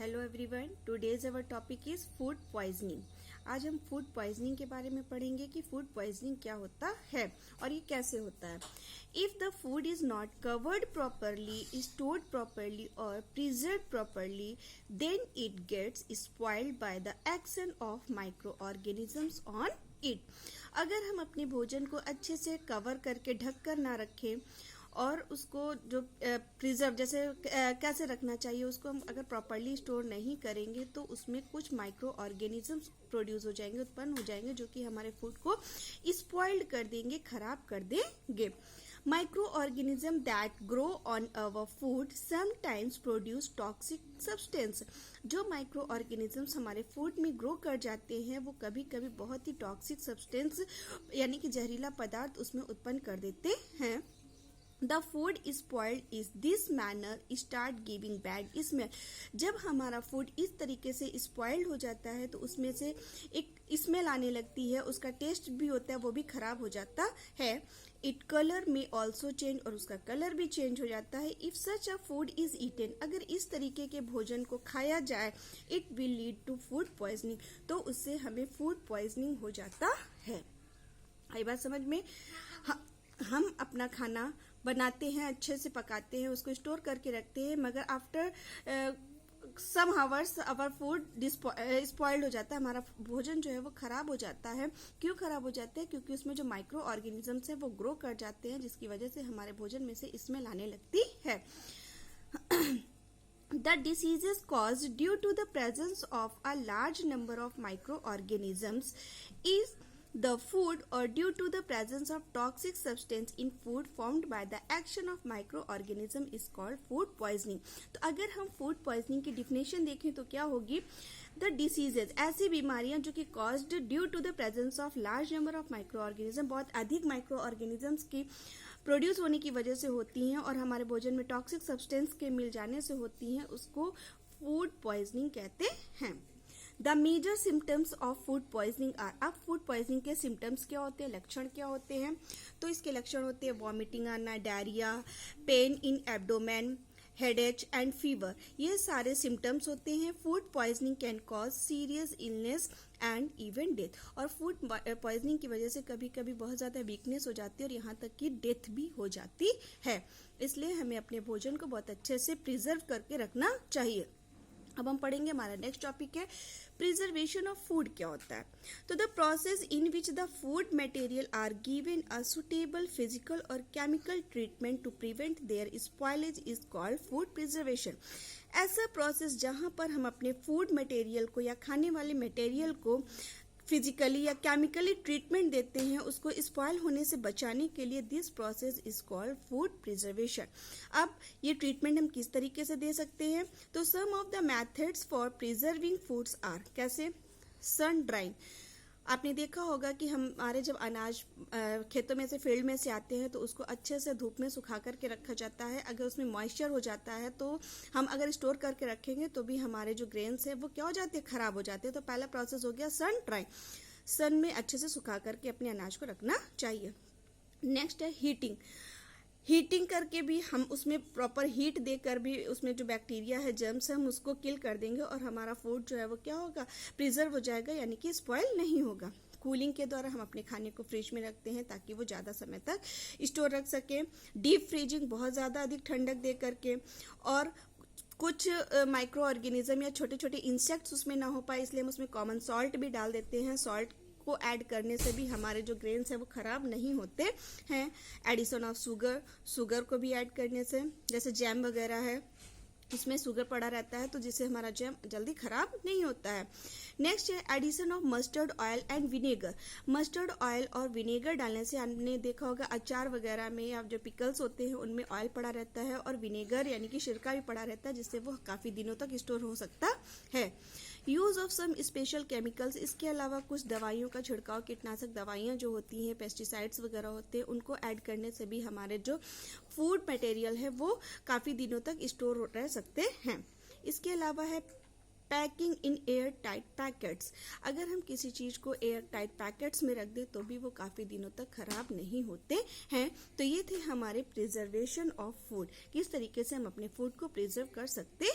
Hello everyone, today's our topic is food poisoning. आज हम food poisoning के बारे में पढ़ेंगे कि फूड पॉइजनिंग क्या होता है और ये कैसे होता है। If the food is not covered properly, stored properly और preserve properly, then it gets spoiled by the action of micro organisms on it. अगर हम अपने भोजन को अच्छे से कवर करके ढक कर ना रखें और उसको जो प्रिजर्व जैसे कैसे रखना चाहिए, उसको हम अगर प्रॉपरली स्टोर नहीं करेंगे तो उसमें कुछ माइक्रो ऑर्गेनिजम्स प्रोड्यूस हो जाएंगे, उत्पन्न हो जाएंगे, जो कि हमारे फूड को स्पॉइल्ड कर देंगे, खराब कर देंगे। Micro organism that grow on our food sometimes produce toxic substance. जो माइक्रो ऑर्गेनिजम्स हमारे फूड में ग्रो कर जाते हैं वो कभी कभी बहुत ही टॉक्सिक सब्सटेंस यानी कि जहरीला पदार्थ उसमें उत्पन्न कर देते हैं। The food spoiled is this manner start giving bad smell। जब हमारा फूड इस तरीके से स्पॉइल्ड हो जाता है तो उसमें से एक स्मेल आने लगती है, उसका टेस्ट भी होता है वो भी खराब हो जाता है। इट कलर में ऑल्सो चेंज, और उसका कलर भी चेंज हो जाता है। If such a food is eaten, अगर इस तरीके के भोजन को खाया जाए, it will lead to food poisoning, तो उससे हमें फूड पॉइजनिंग हो जाता है। आई बात समझ में? हम अपना खाना बनाते हैं, अच्छे से पकाते हैं, उसको स्टोर करके रखते हैं, मगर after some hours our food spoiled हो जाता है, हमारा भोजन जो है वो खराब हो जाता है। क्यों खराब हो जाता है? क्योंकि उसमें जो माइक्रो ऑर्गेनिजम्स है वो ग्रो कर जाते हैं, जिसकी वजह से हमारे भोजन में से स्मेल आने लगती है। The diseases caused due to the presence of a large number of microorganisms is the food or due to the presence of toxic substance in food formed by the action of microorganism is called food poisoning। तो अगर हम food poisoning की definition देखें तो क्या होगी? The diseases, ऐसी बीमारियां जो कि caused due to the presence of large number of microorganism, बहुत अधिक microorganisms की प्रोड्यूस होने की वजह से होती हैं और हमारे भोजन में टॉक्सिक सब्सटेंस के मिल जाने से होती हैं, उसको फूड पॉइजनिंग कहते हैं। The major symptoms of food poisoning are. अब फूड पॉइजनिंग के सिम्टम्स क्या होते हैं, लक्षण क्या होते हैं? तो इसके लक्षण होते हैं वॉमिटिंग आना, diarrhoea, pain in abdomen, headache and fever. ये सारे सिम्टम्स होते हैं। Food poisoning can cause serious illness and even death. और फूड पॉइजनिंग की वजह से कभी कभी बहुत ज्यादा वीकनेस हो जाती है और यहाँ तक कि डेथ भी हो जाती है। इसलिए हमें अपने भोजन को बहुत अच्छे से प्रिजर्व करके रखना चाहिए। अब हम पढ़ेंगे, हमारा नेक्स्ट टॉपिक है प्रिजर्वेशन ऑफ फूड क्या होता है। तो the process in which the food material are given a suitable physical और chemical treatment to prevent their spoilage is called food preservation. ऐसा प्रोसेस जहां पर हम अपने फूड मटेरियल को या खाने वाले मटेरियल को फिजिकली या केमिकली ट्रीटमेंट देते हैं, उसको स्पॉइल होने से बचाने के लिए this process is called food preservation. अब ये ट्रीटमेंट हम किस तरीके से दे सकते हैं? तो some of the methods for preserving foods are. कैसे? Sun drying. आपने देखा होगा कि हमारे जब अनाज खेतों में से फील्ड में से आते हैं तो उसको अच्छे से धूप में सुखा करके रखा जाता है। अगर उसमें मॉइस्चर हो जाता है तो हम अगर स्टोर करके रखेंगे तो भी हमारे जो ग्रेन्स है वो क्या हो जाते हैं, खराब हो जाते हैं। तो पहला प्रोसेस हो गया सन ड्राइंग। सन में अच्छे से सुखा करके अपने अनाज को रखना चाहिए। नेक्स्ट है हीटिंग। हीटिंग करके भी हम उसमें प्रॉपर हीट देकर भी उसमें जो बैक्टीरिया है, जर्म्स है, हम उसको किल कर देंगे और हमारा फूड जो है वो क्या होगा, प्रिजर्व हो जाएगा, यानी कि स्पॉइल नहीं होगा। कूलिंग के द्वारा हम अपने खाने को फ्रिज में रखते हैं ताकि वो ज़्यादा समय तक स्टोर रख सके। डीप फ्रीजिंग, बहुत ज़्यादा अधिक ठंडक दे करके, और कुछ माइक्रो ऑर्गेनिज्म या छोटे छोटे इंसेक्ट्स उसमें ना हो पाए इसलिए हम उसमें कॉमन सॉल्ट भी डाल देते हैं। सॉल्ट को ऐड करने से भी हमारे जो ग्रेन्स है वो खराब नहीं होते हैं। एडिशन ऑफ शुगर को भी ऐड करने से, जैसे जैम वगैरह है इसमें शुगर पड़ा रहता है तो जिससे हमारा जैम जल्दी खराब नहीं होता है। नेक्स्ट है addition of mustard oil and vinegar. Mustard oil और विनेगर डालने से हमने देखा होगा अचार वगैरह में या जो पिकल्स होते हैं उनमें ऑयल पड़ा रहता है और विनेगर यानी कि सिरका भी पड़ा रहता है, जिससे वो काफी दिनों तक स्टोर हो सकता है। Use of some special chemicals. इसके अलावा कुछ दवाइयों का छिड़काव, कीटनाशक दवाइयां जो होती हैं, पेस्टिसाइड्स वगैरह होते हैं, उनको ऐड करने से भी हमारे जो फूड मटेरियल है वो काफी दिनों तक स्टोर रह सकते हैं। इसके अलावा है packing in air tight packets. अगर हम किसी चीज को एयर टाइट पैकेट्स में रख दें तो भी वो काफी दिनों तक खराब नहीं होते हैं। तो ये थे हमारे प्रिजर्वेशन ऑफ फूड, किस तरीके से हम अपने फूड को प्रिजर्व कर सकते